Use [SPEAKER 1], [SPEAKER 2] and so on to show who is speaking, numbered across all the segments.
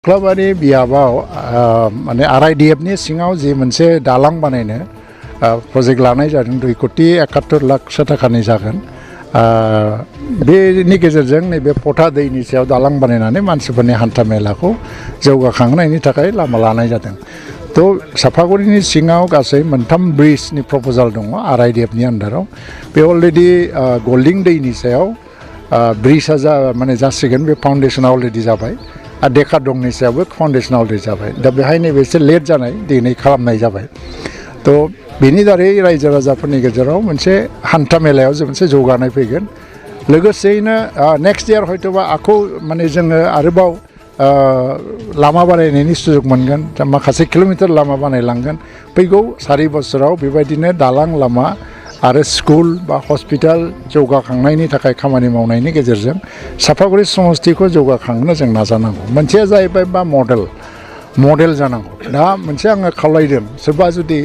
[SPEAKER 1] क्लाबारि बियाबाव माने आरआईडीएफनि सिङाव जि मोनसे दालां बानायनो प्रजेक्ट लानाय जादों 2,71,00,000 थाखानि जागोन बेनि गेजेरजों नैबे पथा दैनि सायाव दालां बानायनानै मानसिफोरनि हान्था मेलाखौ जौगाखांनायनि थाखाय लामा लानाय जादों। तो साफागुरिनि सिङाव गासै मोनथाम ब्रिजनि प्रपोजाल दङ आरआईडीएफनि आन्डाराव बे अलरेडि गल्डिं दैनि सायाव ब्रिजआ माने जासिगोन बे फाउन्डेसना अलरेडि जाबाय आरो देखा दंनि सायावबो फाउन्डेसना अलरेडि जाबाय दा बेहाय नैबे एसे लेट जानाय दिनै खालामनाय जाबाय। तो बेनि दारै रायजो राजाफोरनि गेजेराव मोनसे हान्था मेलायाव मोनसे जौगानाय फैगोन। लोगोसेयैनो नेक्स्ट इयार हयतोबा आखौ माने जोङो आरोबाव लामा बानायनायनि सुजुग मोनगोन माखासे किल'मिटार लामा बानायलांगोन फैगौ 4 बोसोराव बेबायदिनो दालां लामा आरो स्कुल बा हस्पिटाल जौगाखांनायनि थाखाय खामानि मावनायनि गेजेरजों साफागुरि समस्तिखौ जौगाखांनो जों नाजानांगौ। मोनसेया जाहैबाय बा मडेल जानांगौ। दा मोनसे आङो खावलायदों सोरबा जुदि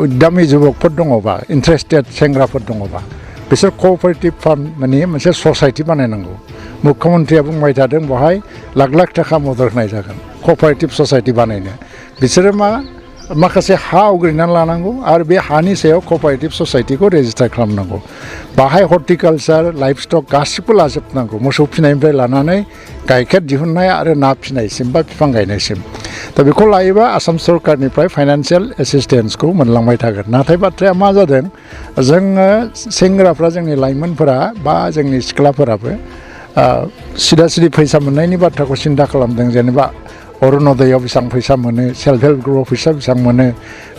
[SPEAKER 1] उद्दामि जुबकफोर दङबा इन्टारेस्टेड सेंग्राफोर दङबा बिसोर कअपारेटिभ फार्म माने मोनसे ससाइटि बानायनांगौ। मुख्यमन्त्रिया बुंबाय थादों बेवहाय लाख थाखा मदद होनाय जागोन कअपारेटिभ ससाइटि बानायनो। बिसोरो माखासे हा आवग्रिनानै लानांगौ आरो बे हानि सायाव कअपारेटिभ ससाइटिखौ रेजिस्टार खालामनांगौ। बाहाय हर्टिकालचार लाइफ स्टक गासिबो लाजोबनांगौ मोसौ फिनायनिफ्राय लानानै गाइखेर दिहुननाय आरो ना फिनायसिम बा बिफां गायनायसिम। दा बेखौ लायोबा आसाम सरकारनिफ्राय फाइनान्सियेल एसिस्टेन्सखौ मोनलांबाय थागोन। नाथाय बाथ्राया मा जादों जोङो सेंग्राफ्रा जोंनि लाइमोनफोरा बा जोंनि सिख्लाफोराबो सिदा फैसा मोननायनि बाथ्राखौ सिन्था खालामदों। जेनेबा अरुणदयाव बेसेबां फैसा मोनो सेल्फ हेल्प ग्रुपआव फैसा बेसेबां मोनो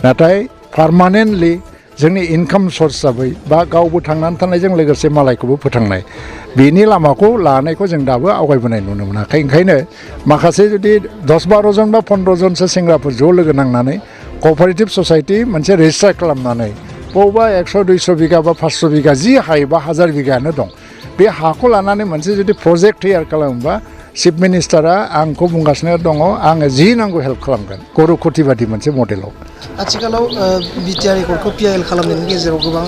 [SPEAKER 1] नाथाय पारमानेन्टलि जोंनि इनकाम सर्स जाबाय बा गावबो थांनानै थानायजों लोगोसे मालायखौबो फोथांनाय बेनि लामाखौ लानायखौ जों दाबो आवगायबोनाय नुनो मोनाखै। ओंखायनो माखासे जुदि 10-12 जन बा 15 जनसो सेंग्राफोर ज' लोगो नांनानै कअपारेटिभ ससाइटि मोनसे रेजिस्टार खालामनानै बबेबा 100-200 बिगा बा 500 बिगा जि हायोबा 1000 बिगायानो दं बे हाखौ लानानै मोनसे जुदि प्रजेक्ट तैयार खालामोबा चिफ मिनिस्टारा आंखौ बुंगासिनो दङ आङो जि नांगौ हेल्प खालामगोन गौरखथि बादि मोनसे मडेलाव।
[SPEAKER 2] आथिखालाव बिटिआर रेकर्डखौ पिआइएल खालामनायनि गेजेराव गोबां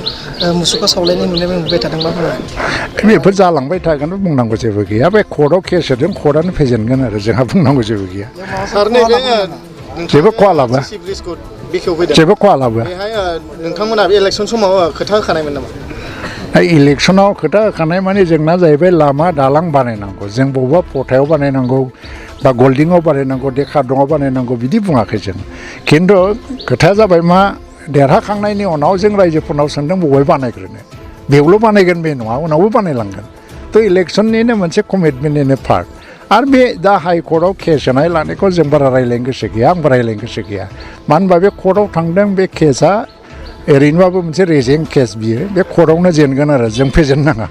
[SPEAKER 2] मुसुखा सावलायनाय नुबाय थादों मा बुङो?
[SPEAKER 1] बेफोर जालांबाय थागोन बुंनांगौ जेबो गैया। बे कर्टआव केस होदों कर्टआनो फेजेनगोन आरो जोंहा बुंनांगौ जेबो गैया। जेबो खहा लाबोआ जेबो खहा लाबोआ।
[SPEAKER 3] नोंथांमोना इलेक्सन समाव खोथा होखानायमोन नामा?
[SPEAKER 1] इलेक्सनाव खोथा होखानाय माने जोंना जाहैबाय लामा दालां बानायनांगौ जों बबेबा पथायाव बानायनांगौ बा गल्डिंआव बानायनांगौ देखा दङाव बानायनांगौ बिदि बुङाखै जों। खिन्थु खोथाया जाबाय मा देरहाखांनायनि उनाव जों रायजोफोरनाव सोंदों बबेहाय बानायग्रोनो बेयावल' बानायगोन बे नङा उनावबो बानायलांगोन। तो इलेक्सननिनो मोनसे कमिटमेन्टनिनो पार्ट। आरो बे दा हाइकर्टआव केस होनाय लानायखौ जों बारा रायलायनो गोसो गैया आंबो रायलायनो गोसो गैया। मानो होनबा बे कर्टआव थांदों बे केसआ ओरैनोबाबो मोनसे रेजें केस बियो बे कर्टआवनो जेनगोन आरो जों फेजेन नाङा।